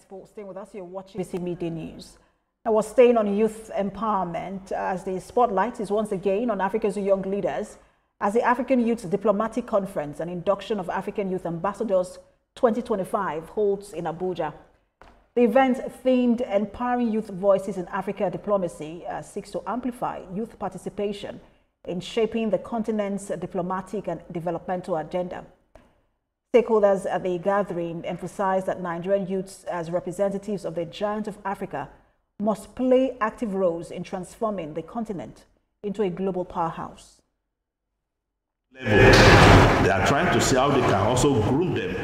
for staying with us. You're watching TVC Media News. Now, we're staying on youth empowerment as the spotlight is once again on Africa's young leaders as the African Youth Diplomatic Conference and induction of African Youth Ambassadors 2025 holds in Abuja. The event, themed Empowering Youth Voices in Africa Diplomacy, seeks to amplify youth participation in shaping the continent's diplomatic and developmental agenda. Stakeholders at the gathering emphasized that Nigerian youths, as representatives of the giant of Africa, must play active roles in transforming the continent into a global powerhouse. They are trying to see how they can also groom them.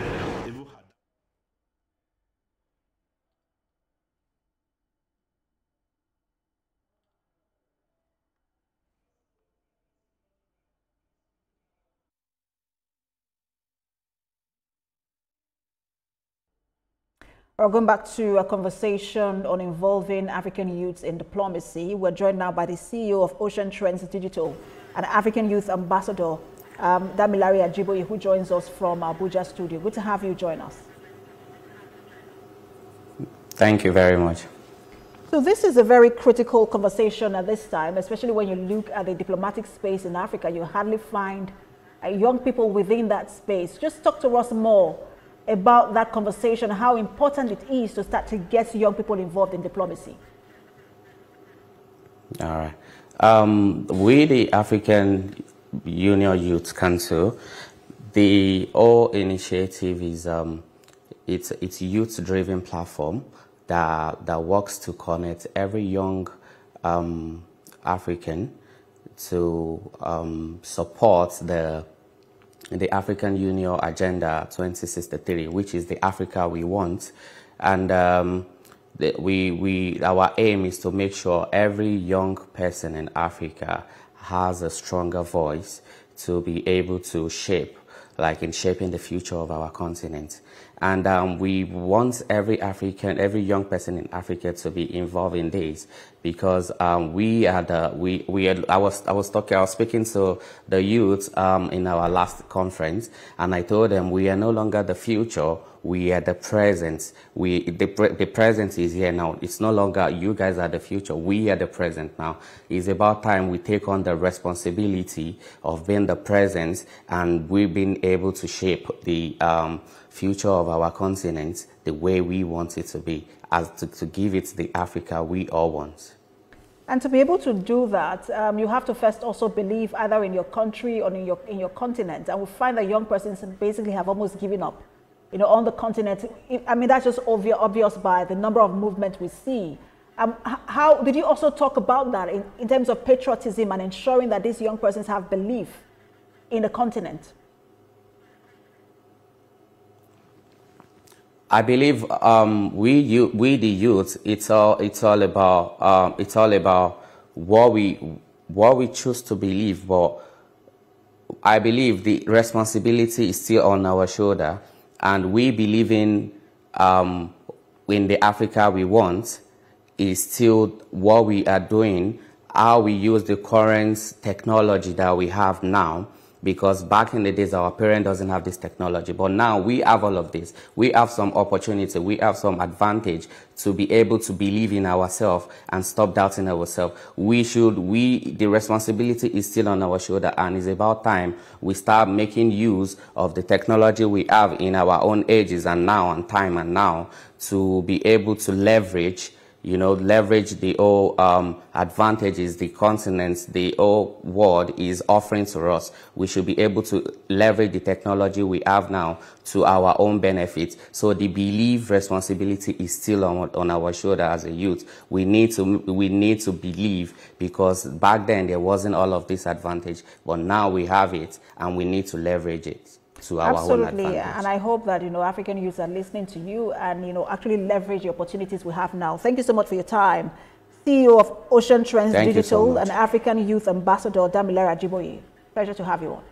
We're going back to a conversation on involving African youths in diplomacy. We're joined now by the CEO of Ocean Trends Digital and African Youth Ambassador, Damilare Ajiboye, who joins us from Abuja studio. Good to have you join us. Thank you very much. So this is a very critical conversation at this time, especially when you look at the diplomatic space in Africa. You hardly find young people within that space. Just talk to us more about that conversation, how important it is to start to get young people involved in diplomacy. All right. We, the African Union Youth Council, the whole initiative is it's a youth-driven platform that works to connect every young African to support the African Union Agenda 2063, which is the Africa we want. And our aim is to make sure every young person in Africa has a stronger voice to be able to shape, like in shaping the future of our continent. And we want every young person in Africa to be involved in this, because I was speaking to the youth in our last conference, and I told them we are no longer the future, we are the present. The present is here now. It's no longer you guys are the future, we are the present now. It's about time we take on the responsibility of being the present, and we've been able to shape the future of our continent the way we want it to be, as to give it the Africa we all want. And to be able to do that, you have to first also believe either in your country or in your continent. And we find that young persons basically have almost given up, on the continent. I mean, that's just obvious by the number of movements we see. How did you also talk about that in terms of patriotism and ensuring that these young persons have belief in the continent? I believe we the youth, it's all about what we choose to believe. But I believe the responsibility is still on our shoulder, and we believe in the Africa we want is still what we are doing, how we use the current technology that we have now. Because back in the days, our parents doesn't have this technology. But now we have all of this. We have some opportunity. We have some advantage to be able to believe in ourselves and stop doubting ourselves. The responsibility is still on our shoulder, and it's about time we start making use of the technology we have in our own ages and now to be able to leverage the whole advantages the continent, the whole world is offering to us. We should be able to leverage the technology we have now to our own benefit. So the belief responsibility is still on our shoulder as a youth. We need to believe, because back then there wasn't all of this advantage, but now we have it and we need to leverage it. Absolutely, and I hope that African youths are listening to you and actually leverage the opportunities we have now. Thank you so much for your time. CEO of Ocean Trends Digital and African Youth Ambassador Damilare Ajiboye. Pleasure to have you on.